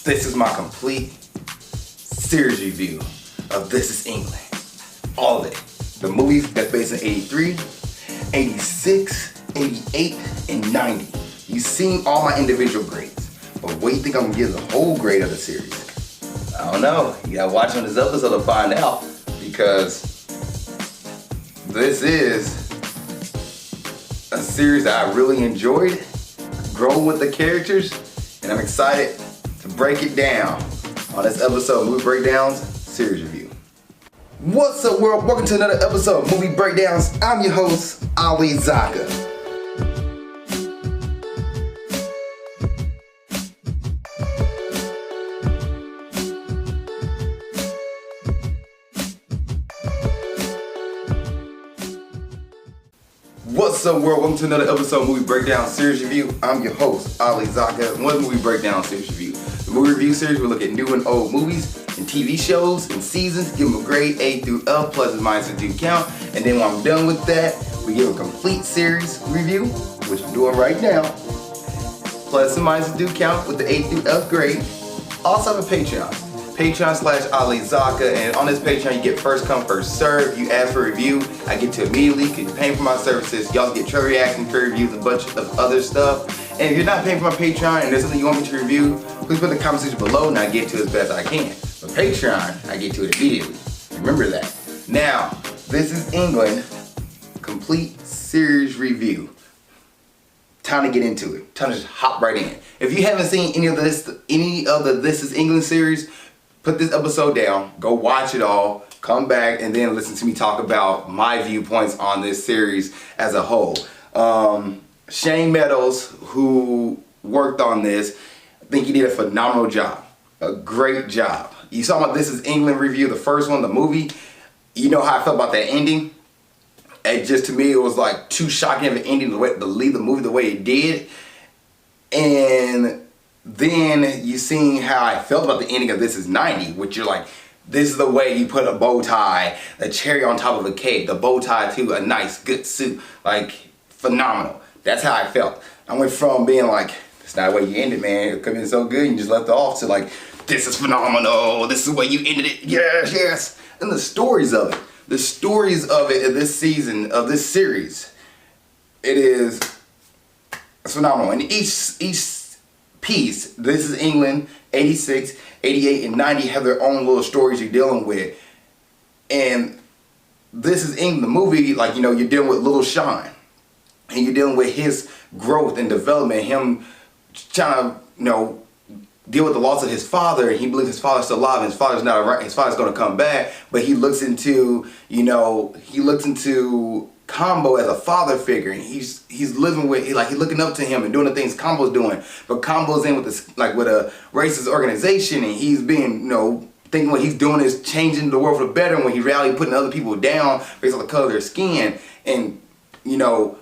This is my complete series review of This Is England. All of it. The movies that's based in 83, 86, 88, and 90. You've seen all my individual grades, but what do you think I'm gonna give the whole grade of the series? I don't know. You gotta watch on this episode to find out, because this is a series that I really enjoyed, growing with the characters, and I'm excited to break it down on this episode of Movie Breakdowns Series Review. What's up, world? Welcome to another episode of Movie Breakdowns. I'm your host, Ali Zakka. What's up, world? Welcome to another episode of Movie Breakdown Series Review. I'm your host, Ali Zakka. One Movie Breakdown Series Review. The movie review series, we look at new and old movies and TV shows and seasons, give them a grade A through F, plus and minus and do count. And then when I'm done with that, we give a complete series review, which I'm doing right now. Plus and minus and do count with the A through F grade. Also have a Patreon. Patreon/Ali Zakka, and on this Patreon you get first come, first serve. You ask for a review, I get to immediately because you're paying for my services. You also get trailer reaction, trailer reviews, a bunch of other stuff. And if you're not paying for my Patreon and there's something you want me to review, please put in the comment section below and I get to it as best I can. But Patreon, I get to it immediately. Remember that. Now, This Is England complete series review. Time to get into it. Time to just hop right in. If you haven't seen any of the This Is England series, put this episode down, go watch it all, come back, and then listen to me talk about my viewpoints on this series as a whole. Shane Meadows, who worked on this, I think he did a phenomenal job. A great job. You saw my This Is England review, the first one, the movie. You know how I felt about that ending. And just to me, it was like too shocking of an ending to leave the movie the way it did. And then you seen how I felt about the ending of This Is 90, which you're like, this is the way you put a bow tie, a cherry on top of a cake, the bow tie to a nice, good suit. Like, phenomenal. That's how I felt. I went from being like, it's not the way you ended, man. It could have been so good, and you just left it off, to like, this is phenomenal. This is the way you ended it. Yes, yes. And the stories of it. The stories of it in this season, of this series, it's phenomenal. And each piece, This Is England, 86, 88, and 90 have their own little stories you're dealing with. And This Is England, the movie, like, you know, you're dealing with little Sean. And you're dealing with his growth and development, him trying to, you know, deal with the loss of his father. He believes his father's still alive and his father's not around. His father's going to come back, but he looks into, you know, Combo as a father figure, and he's living with, he's looking up to him and doing the things Combo's doing. But Combo's in with this, like, with a racist organization, and he's being, you know, thinking what he's doing is changing the world for the better, when he's really putting other people down based on the color of their skin. And, you know,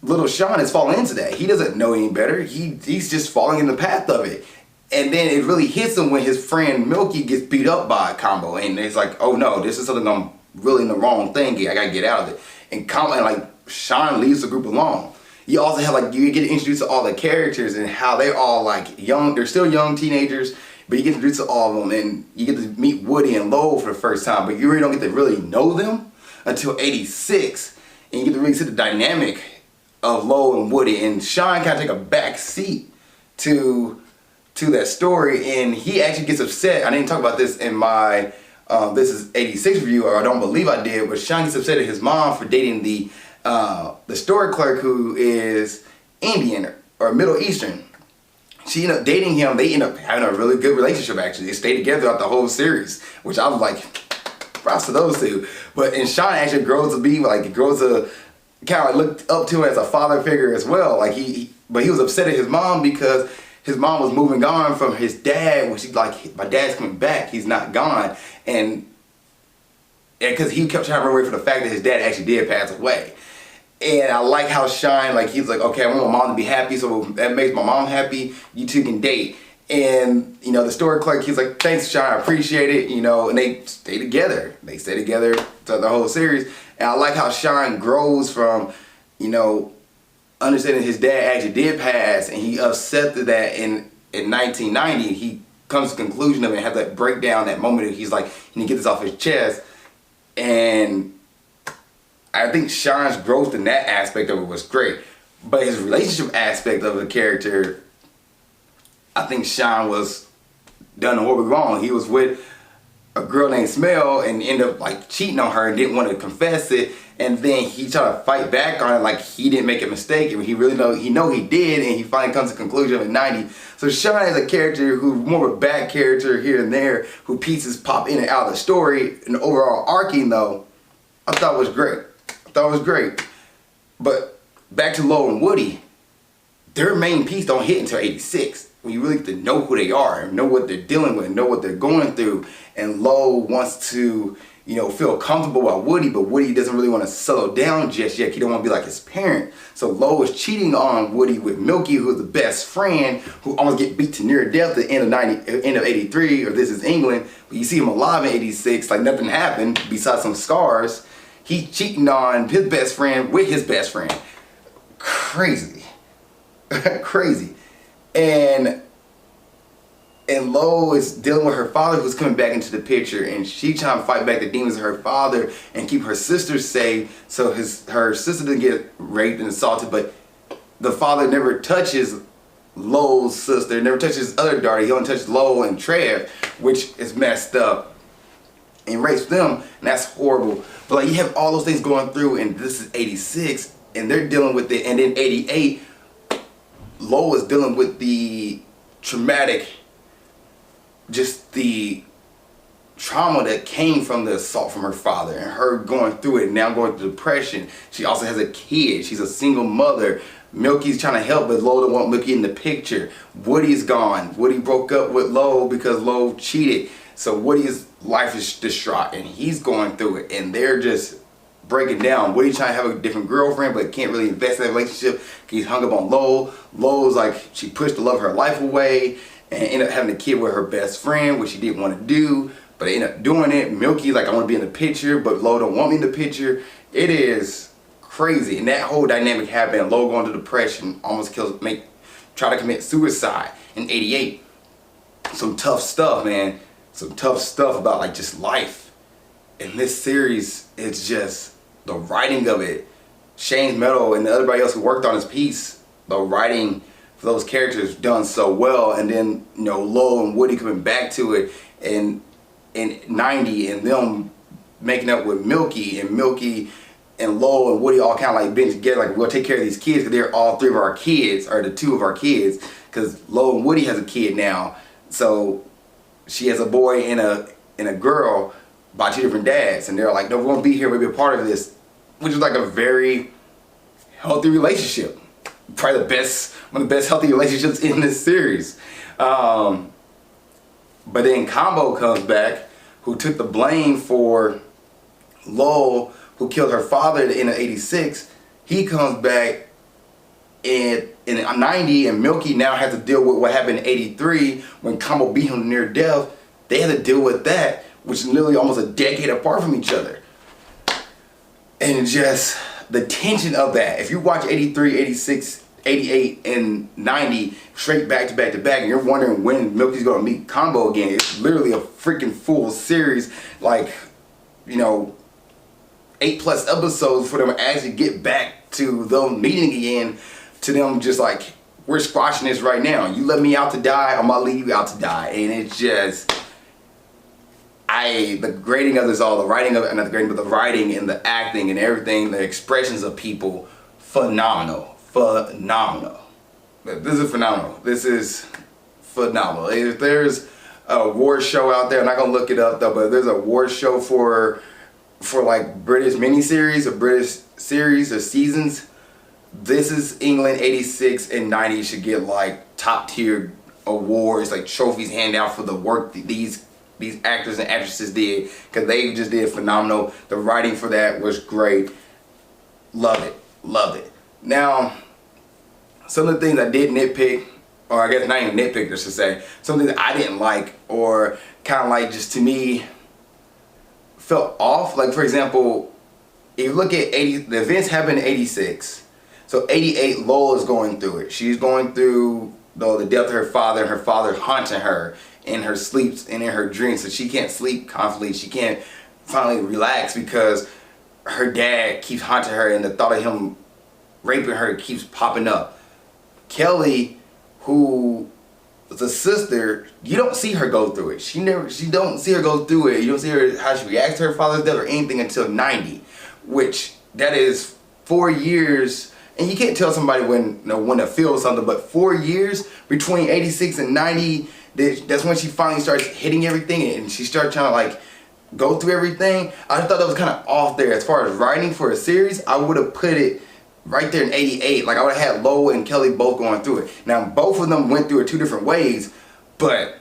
little Sean is falling into that. He doesn't know any better. He's just falling in the path of it. And then it really hits him when his friend Milky gets beat up by Combo, and it's like, oh no, this is something I'm really in the wrong thing. I gotta get out of it. And Combo, and like, Sean leaves the group alone. You also have, like, you get introduced to all the characters and how they're all like young. They're still young teenagers, but you get introduced to all of them, and you get to meet Woody and Lowell for the first time. But you really don't get to really know them until 86, and you get to really see the dynamic of Lowell and Woody, and Sean kind of take a back seat to that story, and he actually gets upset. I didn't talk about this in my This Is 86 review, or I don't believe I did, but Sean gets upset at his mom for dating the store clerk who is Indian or Middle Eastern. She ended up dating him. They end up having a really good relationship, actually. They stayed together throughout the whole series, which I was like, props to those two. And Sean actually grows to be like, kind of looked up to him as a father figure as well. Like, but he was upset at his mom because his mom was moving on from his dad, which he's like, my dad's coming back, he's not gone. And because he kept trying to run away from the fact that his dad actually did pass away. And I like how Sean, like, he's like, okay, I want my mom to be happy, so that makes my mom happy, you two can date. And, you know, the store clerk, he's like, thanks, Sean, I appreciate it, you know, and they stay together. They stay together throughout the whole series. And I like how Sean grows from, you know, understanding his dad actually did pass, and he accepted that, and in 1990, he comes to the conclusion of it and has that breakdown, that moment that he's like, he need to get this off his chest. And I think Sean's growth in that aspect of it was great. But his relationship aspect of the character, I think Sean was done horribly wrong. He was with a girl named Smell and ended up like cheating on her and didn't want to confess it. And then he tried to fight back on it like he didn't make a mistake. And he really know he did, and he finally comes to the conclusion of it in 90. So Sean is a character who's more of a bad character here and there, who pieces pop in and out of the story. And the overall arcing though, I thought was great. But back to Lo and Woody, their main piece don't hit until 86. When you really get to know who they are and know what they're dealing with, know what they're going through. And Lo wants to, feel comfortable about Woody, but Woody doesn't really want to settle down just yet. He don't want to be like his parent. So Lo is cheating on Woody with Milky, who's the best friend, who almost get beat to near death at the end of 83, or This Is England. But you see him alive in 86, like nothing happened besides some scars. He's cheating on his best friend with his best friend. Crazy. Crazy. And Lo is dealing with her father, who's coming back into the picture, and she trying to fight back the demons of her father and keep her sister safe, so her sister didn't get raped and assaulted. But the father never touches Lo's sister, never touches his other daughter. He only touches Lo and Trev, which is messed up, and rapes them, and that's horrible. But like, you have all those things going through, and this is 86, and they're dealing with it. And then 88, Lo is dealing with the traumatic, just the trauma that came from the assault from her father, and her going through it, and now going through depression. She also has a kid. She's a single mother. Milky's trying to help, but Lo don't want Milky in the picture. Woody's gone. Woody broke up with Lo because Lo cheated. So Woody's life is distraught, and he's going through it, and they're just breaking down. Woody's trying to have a different girlfriend, but can't really invest in that relationship. He's hung up on Lo. Lo's like, she pushed the love of her life away and ended up having a kid with her best friend, which she didn't want to do, but they ended up doing it. Milky's like, I want to be in the picture, but Lo don't want me in the picture. It is crazy. And that whole dynamic happened. Lo going to depression, almost try to commit suicide in 88. Some tough stuff, man. Some tough stuff about like just life. In this series, it's just the writing of it. Shane Meadow and everybody else who worked on his piece, the writing for those characters done so well. And then, Lo and Woody coming back to it in 90, and them making up with Milky, and Lo and Woody all kind of like been together, like, we're gonna take care of these kids because they're all three of our kids, or the two of our kids, because Lo and Woody has a kid now. So she has a boy and a girl by two different dads, and they're like, no, we're gonna be here, we'll be a part of this, which is like a very healthy relationship. Probably one of the best healthy relationships in this series. But then Combo comes back, who took the blame for Lo, who killed her father at the end of 86. He comes back in 90, and Milky now has to deal with what happened in 83 when Combo beat him near death. They had to deal with that, which is literally almost a decade apart from each other. And just the tension of that. If you watch 83, 86, 88, and 90 straight back to back to back, and you're wondering when Milky's gonna meet Combo again, it's literally a freaking full series, like, 8+ episodes for them to actually get back to them meeting again, to them just like, we're squashing this right now. You let me out to die, I'm gonna leave you out to die. And it's just, the grading of this all, the writing of it, not the grading, but the writing and the acting and everything, the expressions of people, phenomenal. This is phenomenal. This is phenomenal. If there's a award show out there, I'm not gonna look it up though, but if there's an award show for like British miniseries or British series or seasons, This Is England 86 and 90 should get like top tier awards, like trophies handed out for the work these actors and actresses did, because they just did phenomenal. The writing for that was great. Loved it. Now, some of the things I did nitpick, or I guess not even nitpick, I should say, something that I didn't like, or kind of like just to me felt off. Like, for example, if you look at the events happened in 86. So 88, Lo is going through it. She's going through the death of her father, and her father haunting her in her sleeps and in her dreams. So she can't sleep comfortably. She can't finally relax because her dad keeps haunting her, and the thought of him raping her keeps popping up. Kelly, who was a sister, you don't see her go through it. She don't see her go through it. You don't see her how she reacts to her father's death or anything until 90, which that is 4 years. And you can't tell somebody when to feel something, but 4 years between 86 and 90, that's when she finally starts hitting everything, and she starts trying to like go through everything. I thought that was kind of off there. As far as writing for a series, I would have put it right there in 88. Like I would have had Lowe and Kelly both going through it. Now both of them went through it 2 different ways, but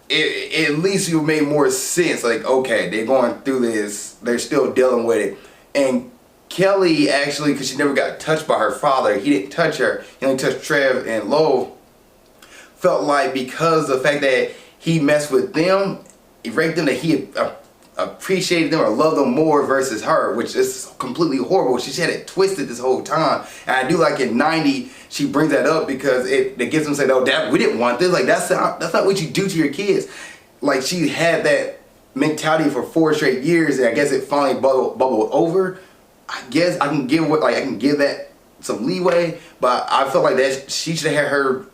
at least it made more sense. Like, okay, they're going through this, they're still dealing with it. And Kelly actually, because she never got touched by her father, he didn't touch her, he only touched Trev and Lowe, felt like because of the fact that he messed with them, he raped them, that he appreciated them or loved them more versus her, which is completely horrible. She had it twisted this whole time. And I do like in 90, she brings that up because it gets them to say, "Oh, Dad, we didn't want this." Like that's not what you do to your kids. Like she had that mentality for 4 straight years, and I guess it finally bubbled over. I guess I can give that some leeway, but I felt like that she should have had her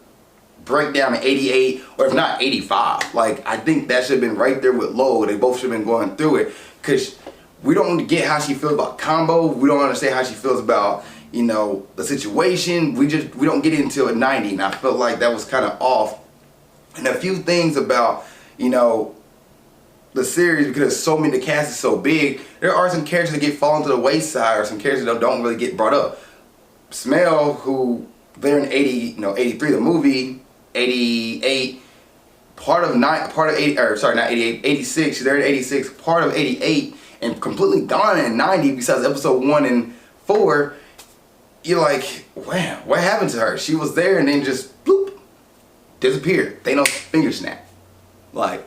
breakdown in 88, or if not 85. Like I think that should have been right there with Lowe. They both should have been going through it, because we don't get how she feels about Combo. We don't understand how she feels about the situation. We don't get into it 90, and I felt like that was kind of off. And a few things about the series, because so many, the cast is so big, there are some characters that get fallen to the wayside, or some characters that don't really get brought up. Smell, who they're in 83, the movie, 88, part of 80, or sorry, not 88, 86, they're in 86, part of 88, and completely gone in 90 besides episode 1 and 4. You're like, wow, what happened to her? She was there and then just bloop, disappeared. Thanos finger snap. Like,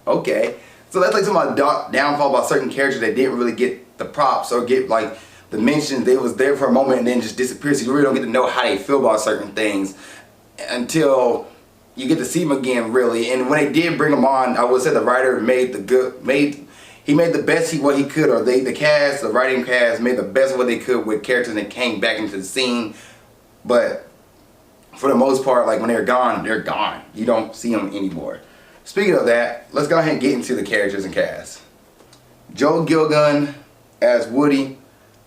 okay. So that's like some of my downfall about certain characters that didn't really get the props or get like the mention. They was there for a moment and then just disappeared. So you really don't get to know how they feel about certain things until you get to see them again, really. And when they did bring them on, I would say the writer made the best what he could, or the writing cast made the best of what they could with characters that came back into the scene. But for the most part, like when they're gone, they're gone. You don't see them anymore. Speaking of that, let's go ahead and get into the characters and cast. Joe Gilgun as Woody.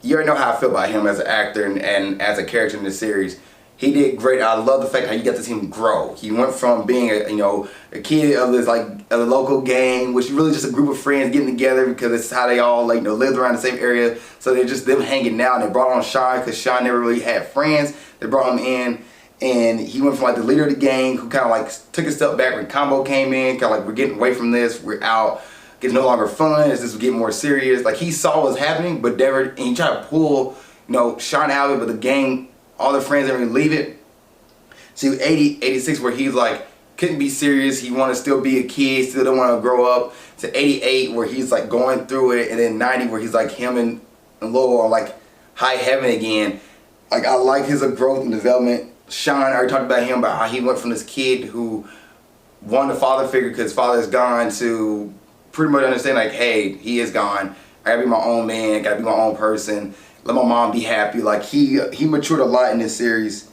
You already know how I feel about him as an actor and as a character in this series. He did great. I love the fact how you got to see him grow. He went from being a kid of this a local gang, which is really just a group of friends getting together because it's how they all lived around the same area. So they're just them hanging out. And they brought on Sean because Sean never really had friends. They brought him in, and he went from the leader of the gang, who kind of took a step back when Combo came in. Kind of we're getting away from this. We're out. It's no longer fun. This is getting more serious. Like he saw what was happening, but never. And he tried to pull Sean out of it, but the gang, all their friends didn't really leave it. So 86 where he's couldn't be serious, he wanted to still be a kid, still don't want to grow up. To 88 where he's going through it, and then 90 where he's him and Lowe are high heaven again. I like his growth and development. Sean, I already talked about him, about how he went from this kid who wanted a father figure because his father is gone, to pretty much understand hey, he is gone. I gotta be my own man, gotta be my own person. Let my mom be happy. He matured a lot in this series.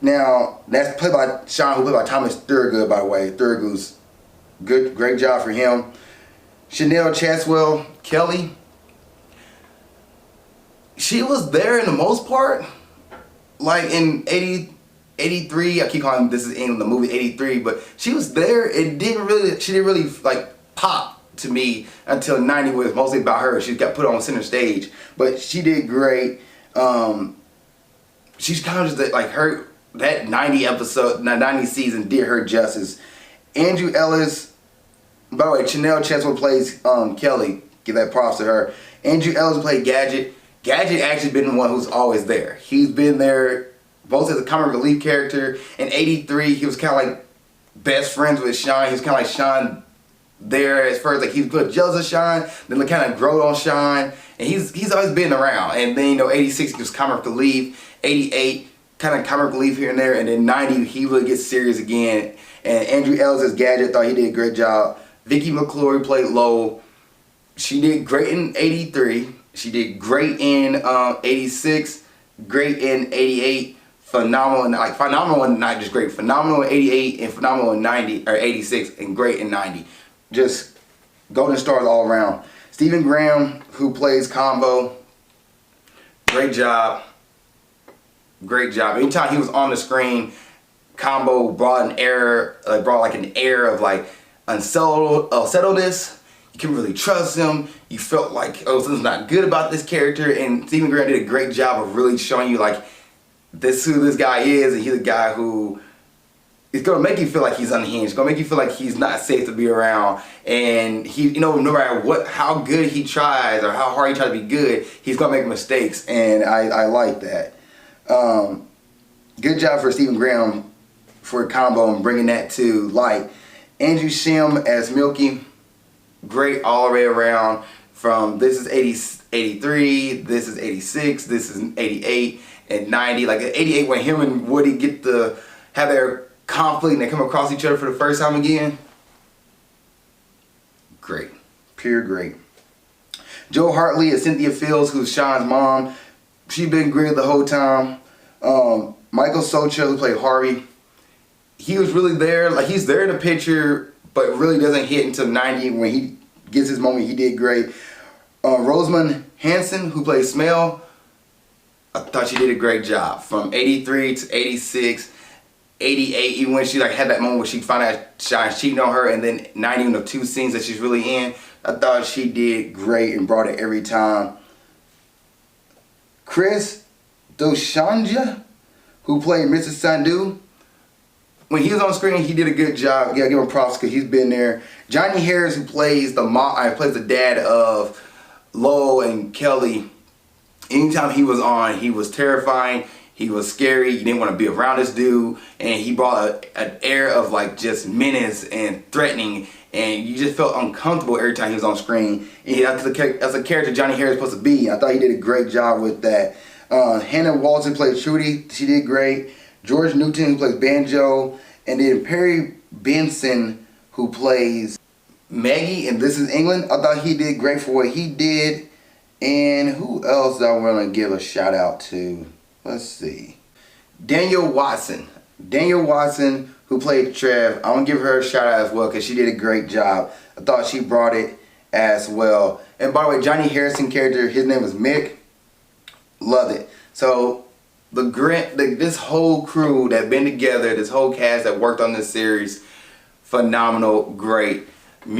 Now, that's played by Sean, who played by Thomas Thurgood, by the way. Thurgood's great job for him. Chanel Chaswell Kelly. She was there in the most part. In 83, I keep calling this is in the movie 83, but she was there. She didn't really pop to me until 90, where it's mostly about her. She got put on center stage, but she did great. She's kind of just that 90 season did her justice. Andrew Ellis, by the way, Chanel Cheswell plays Kelly. Give that props to her. Andrew Ellis played Gadget. Gadget actually been the one who's always there. He's been there both as a comic relief character. In 83, he was kind of best friends with Sean. He was kind of Sean there as first, he was jealous of Sean, then kind of growed on Sean, and he's always been around. And then 86 he was comic relief. 88 kind of comic relief here and there. And then 90, he really gets serious again. And Andrew Ellis as Gadget, thought he did a great job. Vicky McClure played Lowell. She did great in 83. She did great in 86. Great in 88. Phenomenal, not just great. Phenomenal in 88 and phenomenal in 90 or 86 and great in 90. Just golden stars all around. Stephen Graham, who plays Combo, great job. Great job. Anytime he was on the screen, Combo brought an air of like unsettledness. You couldn't really trust him. You felt like, oh, something's not good about this character. And Stephen Graham did a great job of really showing you like this who this guy is, and he's a guy who is gonna make you feel like he's unhinged. Gonna make you feel like he's not safe to be around. And he, no matter how good he tries or how hard he tries to be good, he's gonna make mistakes. And I like that. Good job for Stephen Graham for Combo and bringing that to light. Andrew Shim as Milky, great all the way around. From this is 83, this is 86, this is 88, and 90. Like 88 when him and Woody get to have their conflict and they come across each other for the first time again. Great. Pure great. Joe Hartley as Cynthia Fields, who's Sean's mom. She's been great the whole time. Michael Socha, who played Harvey, he was really there. Like, he's there in the picture, but really doesn't hit until 90 when he gets his moment. He did great. Rosamund Hanson, who played Smell, I thought she did a great job. From 83 to 86, 88, even when she like had that moment where she found out Sean's cheating on her, and then 90 in the two scenes that she's really in, I thought she did great and brought it every time. Chris Doshanja, who played Mr. Sandhu, when he was on screen, he did a good job. Yeah, give him props because he's been there. Johnny Harris, who plays plays the dad of Lowell and Kelly. Anytime he was on, he was terrifying. He was scary. You didn't want to be around this dude, and he brought an air of like just menace and threatening, and you just felt uncomfortable every time he was on screen. And that's a character Johnny Harris is supposed to be. I thought he did a great job with that. Hannah Walton played Trudy. She did great. George Newton, who plays Banjo, and then Perry Benson, who plays Maggie, and This Is England. I thought he did great for what he did. And who else do I want to give a shout out to? Let's see. Daniel Watson. Daniel Watson, who played Trev. I want to give her a shout out as well because she did a great job. I thought she brought it as well. And by the way, Johnny Harrison character, his name was Mick. Loved it. So this whole crew that been together, this whole cast that worked on this series, phenomenal, great. The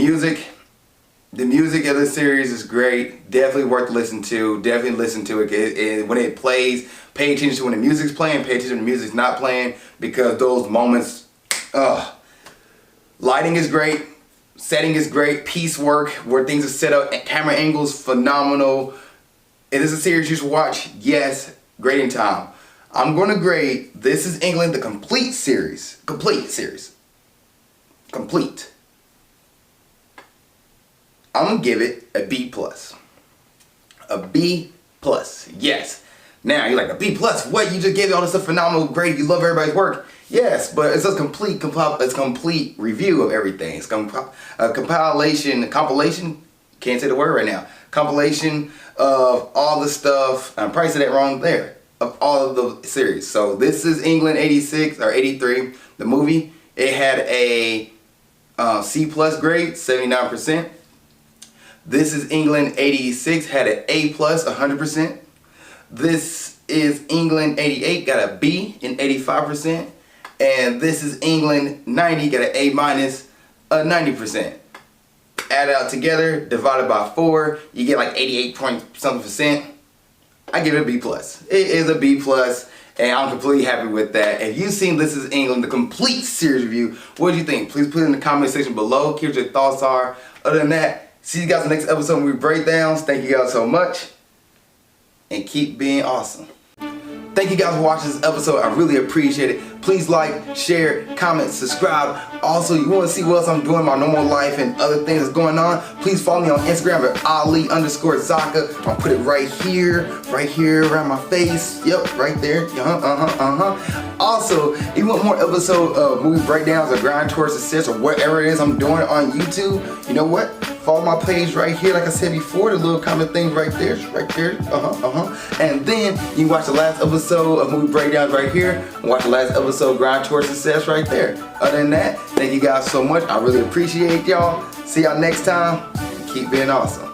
music of this series is great. Definitely worth listening to. Definitely listen to it. When it plays, pay attention to when the music's playing. Pay attention when the music's not playing, because those moments, lighting is great. Setting is great. Piece work, where things are set up. Camera angles, phenomenal. Is this a series you should watch? Yes. Grading time. I'm going to grade This Is England, the complete series. Complete series. Complete. I'm going to give it a B+. A B+. Yes. Now, you're like, a B+? What? You just gave it all this stuff phenomenal, great, you love everybody's work. Yes, but it's a complete review of everything. It's a compilation, can't say the word right now. Compilation of all the stuff, I'm probably saying that wrong there, of all of the series. So This Is England 86 or 83, the movie, it had a C+ grade, 79%. This Is England 86 had an A+, 100%. This Is England 88 got a B in 85%. And This Is England 90 got an A-, 90%. Add it out together, divided by 4, you get like 88-point-something%. I give it a B+. It is a B+, and I'm completely happy with that. If you've seen This Is England, the complete series review, what do you think? Please put it in the comment section below. Here's your thoughts are. Other than that, see you guys in the next episode when we break downs. Thank you guys so much, and keep being awesome. Thank you guys for watching this episode. I really appreciate it. Please like, share, comment, subscribe. Also, you want to see what else I'm doing in my normal life and other things that's going on, please follow me on Instagram at Ali_Zakka. I'll put it right here around my face. Yep, right there. Also, if you want more episode of movie breakdowns or grind towards success or whatever it is I'm doing on YouTube, you know what? Follow my page right here, like I said before, the little comment thing right there, And then you can watch the last episode of movie breakdowns right here, and watch the last episode of grind towards success right there. Other than that, thank you guys so much. I really appreciate y'all. See y'all next time. Keep being awesome.